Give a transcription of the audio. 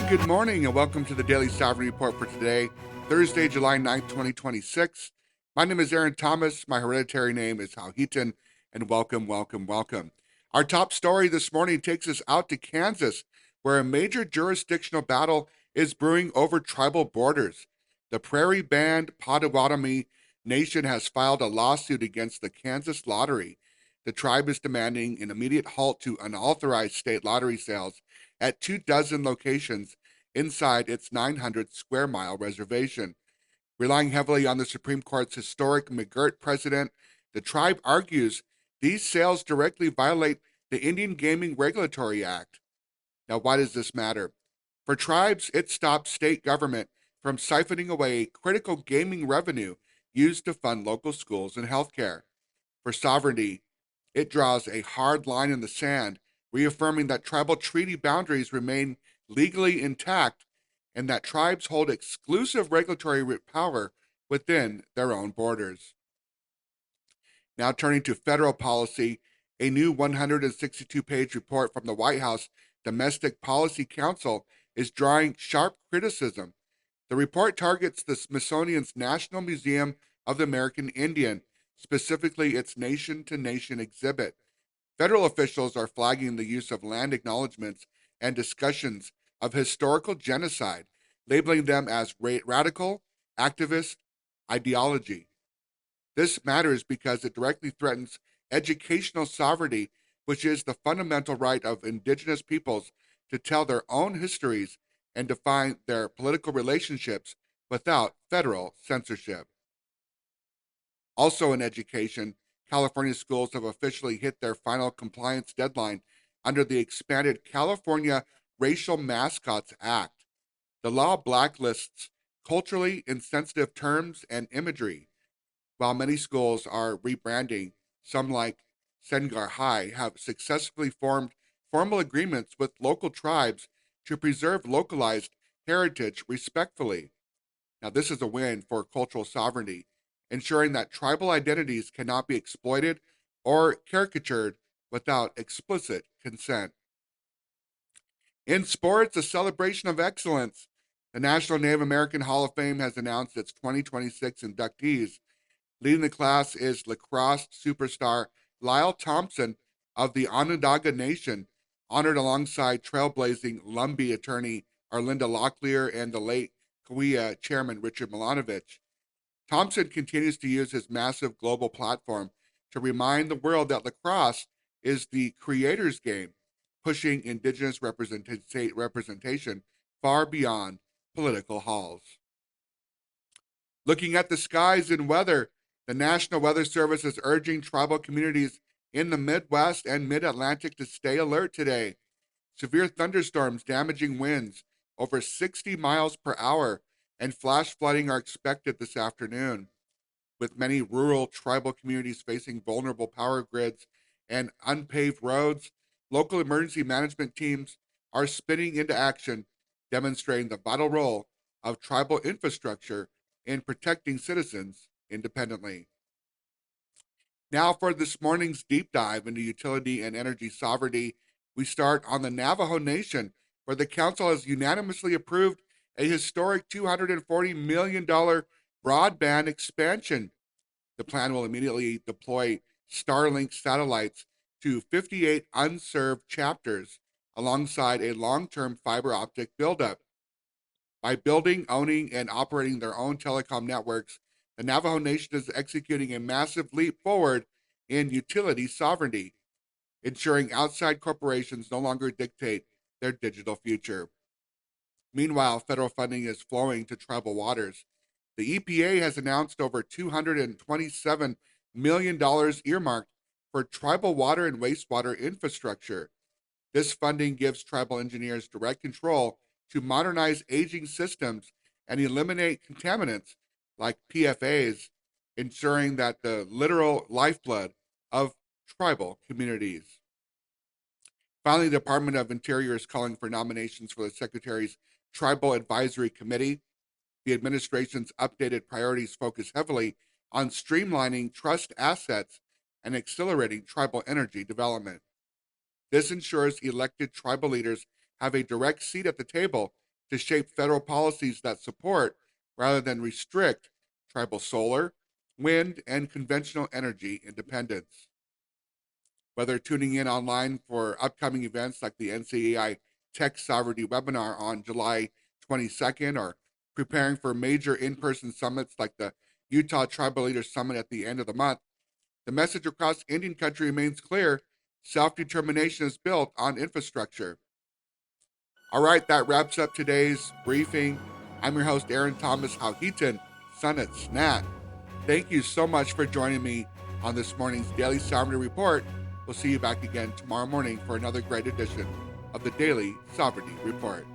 good morning, and welcome to the Daily Sovereignty Report for today, Thursday, July 9th, 2026. My name is Aaron Thomas. My hereditary name is Hauhitan, and welcome. Our top story this morning takes us out to Kansas, where a major jurisdictional battle is brewing over tribal borders. The Prairie Band Potawatomi Nation has filed a lawsuit against the Kansas Lottery. The tribe is demanding an immediate halt to unauthorized state lottery sales at 24 locations inside its 900 square mile reservation. Relying heavily on the Supreme Court's historic McGirt precedent, the tribe argues these sales directly violate the Indian Gaming Regulatory Act. Now, why does this matter? For tribes, it stops state government from siphoning away critical gaming revenue used to fund local schools and healthcare. For sovereignty, it draws a hard line in the sand, reaffirming that tribal treaty boundaries remain legally intact and that tribes hold exclusive regulatory power within their own borders. Now, turning to federal policy, a new 162-page report from the White House Domestic Policy Council is drawing sharp criticism. The report targets the Smithsonian's National Museum of the American Indian, specifically its Nation to Nation exhibit. Federal officials are flagging the use of land acknowledgments and discussions of historical genocide, labeling them as radical, activist ideology. This matters because it directly threatens educational sovereignty, which is the fundamental right of indigenous peoples to tell their own histories and define their political relationships without federal censorship. Also in education, California schools have officially hit their final compliance deadline under the expanded California Racial Mascots Act. The law blacklists culturally insensitive terms and imagery. While many schools are rebranding, some like Sengar High have successfully formed formal agreements with local tribes to preserve localized heritage respectfully. Now, this is a win for cultural sovereignty, ensuring that tribal identities cannot be exploited or caricatured without explicit consent. In sports, a celebration of excellence. The National Native American Hall of Fame has announced its 2026 inductees. Leading the class is lacrosse superstar Lyle Thompson of the Onondaga Nation, honored alongside trailblazing Lumbee attorney Arlinda Locklear and the late Kauai chairman Richard Milanovich. Thompson continues to use his massive global platform to remind the world that lacrosse is the creator's game, pushing indigenous representation far beyond political halls. Looking at the skies and weather, the National Weather Service is urging tribal communities in the Midwest and Mid-Atlantic to stay alert today. Severe thunderstorms, damaging winds over 60 miles per hour, and flash flooding are expected this afternoon. With many rural tribal communities facing vulnerable power grids and unpaved roads, local emergency management teams are spinning into action, demonstrating the vital role of tribal infrastructure in protecting citizens independently. Now, for this morning's deep dive into utility and energy sovereignty, we start on the Navajo Nation, where the Council has unanimously approved a historic $240 million broadband expansion. The plan will immediately deploy Starlink satellites to 58 unserved chapters alongside a long-term fiber optic buildup. By building, owning, and operating their own telecom networks, the Navajo Nation is executing a massive leap forward in utility sovereignty, ensuring outside corporations no longer dictate their digital future. Meanwhile, federal funding is flowing to tribal waters. The EPA has announced over $227 million earmarked for tribal water and wastewater infrastructure. This funding gives tribal engineers direct control to modernize aging systems and eliminate contaminants like PFAS, ensuring that the literal lifeblood of tribal communities. Finally, the Department of Interior is calling for nominations for the Secretary's Tribal Advisory Committee. The administration's updated priorities focus heavily on streamlining trust assets and accelerating tribal energy development. This ensures elected tribal leaders have a direct seat at the table to shape federal policies that support, rather than restrict, tribal solar, wind, and conventional energy independence. Whether tuning in online for upcoming events like the NCAI Tech Sovereignty webinar on July 22nd, or preparing for major in person summits like the Utah Tribal Leaders Summit at the end of the month, the message across Indian country remains clear: self determination is built on infrastructure. All right, that wraps up today's briefing. I'm your host, Aaron Thomas Hauheaton, son at Snat. Thank you so much for joining me on this morning's Daily Sovereignty Report. We'll see you back again tomorrow morning for another great edition of the Daily Sovereignty Report.